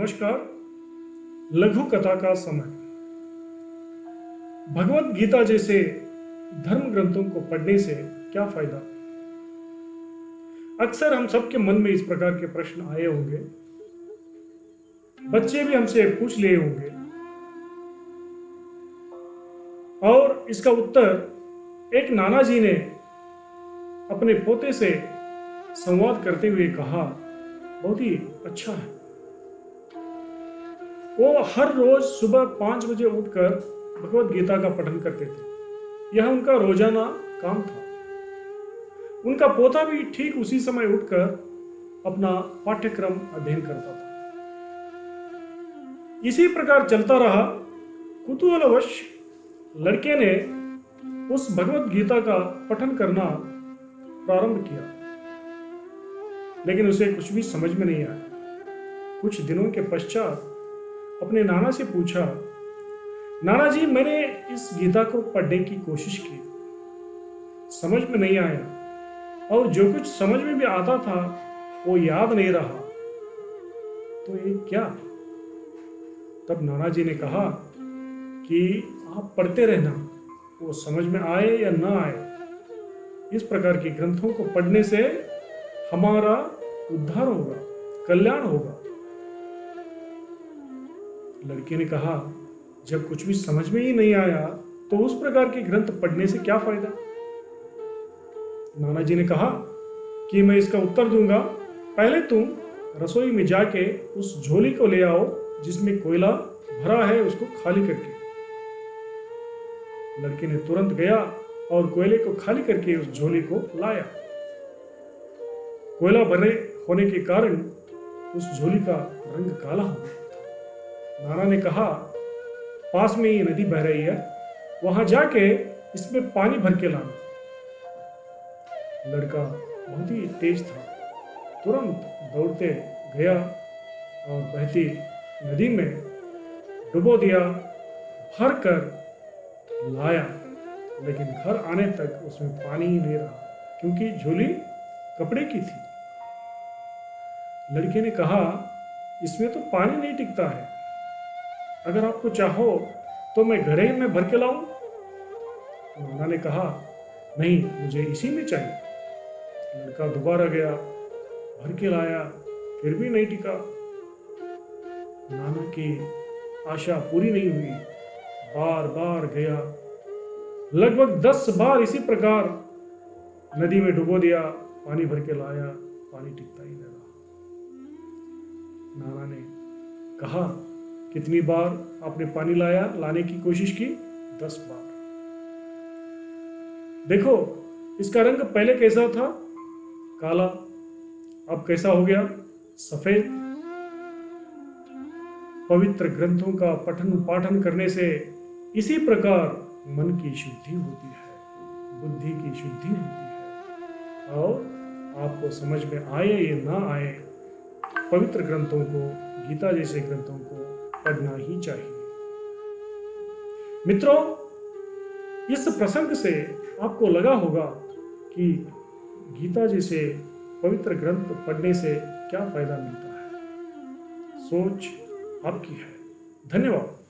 नमस्कार। लघु कथा का समय। भगवत गीता जैसे धर्म ग्रंथों को पढ़ने से क्या फायदा? अक्सर हम सबके मन में इस प्रकार के प्रश्न आए होंगे। बच्चे भी हमसे पूछ लिए होंगे और इसका उत्तर एक नाना जी ने अपने पोते से संवाद करते हुए कहा, बहुत ही अच्छा है। वो हर रोज सुबह 5 बजे उठकर भगवत गीता का पठन करते थे। यह उनका रोजाना काम था। उनका पोता भी ठीक उसी समय उठकर अपना पाठ्यक्रम अध्ययन करता था। इसी प्रकार चलता रहा। कुतूहलवश लड़के ने उस भगवत गीता का पठन करना प्रारंभ किया, लेकिन उसे कुछ भी समझ में नहीं आया। कुछ दिनों के पश्चात अपने नाना से पूछा, नाना जी, मैंने इस गीता को पढ़ने की कोशिश की, समझ में नहीं आया और जो कुछ समझ में भी आता था वो याद नहीं रहा, तो ये क्या? तब नाना जी ने कहा कि आप पढ़ते रहना, वो समझ में आए या ना आए। इस प्रकार के ग्रंथों को पढ़ने से हमारा उद्धार होगा, कल्याण होगा। लड़के ने कहा, जब कुछ भी समझ में ही नहीं आया तो उस प्रकार के ग्रंथ पढ़ने से क्या फायदा? नाना जी ने कहा कि मैं इसका उत्तर दूंगा। पहले तुम रसोई में जाके उस झोली को ले आओ जिसमें कोयला भरा है, उसको खाली करके। लड़के ने तुरंत गया और कोयले को खाली करके उस झोली को लाया। कोयला भरे होने के कारण उस झोली का रंग काला हो गया। नाना ने कहा, पास में ये नदी बह रही है, वहां जाके इसमें पानी भर के लाना। लड़का बहुत ही तेज था, तुरंत दौड़ते गया और बहती नदी में डुबो दिया, भर कर लाया। लेकिन घर आने तक उसमें पानी ही नहीं रहा, क्योंकि झोली कपड़े की थी। लड़के ने कहा, इसमें तो पानी नहीं टिकता है, अगर आपको चाहो तो मैं घड़े में भर के लाऊं? नाना ने कहा, नहीं, मुझे इसी में चाहिए। लड़का दोबारा गया, भर के लाया, फिर भी नहीं टिका। नाना की आशा पूरी नहीं हुई, बार बार गया, लगभग 10 बार इसी प्रकार नदी में डुबो दिया, पानी भर के लाया, पानी टिकता ही नहीं रहा। नाना ने कहा, कितनी बार आपने पानी लाने की कोशिश की? 10 बार। देखो, इसका रंग पहले कैसा था? काला, अब कैसा हो गया? सफेद। पवित्र ग्रंथों का पठन पाठन करने से इसी प्रकार मन की शुद्धि होती है, बुद्धि की शुद्धि होती है और आपको समझ में आए या ना आए, पवित्र ग्रंथों को, गीता जैसे ग्रंथों को पढ़ना ही चाहिए। मित्रों, इस प्रसंग से आपको लगा होगा कि गीता जैसे पवित्र ग्रंथ पढ़ने से क्या फायदा मिलता है। सोच आपकी है। धन्यवाद।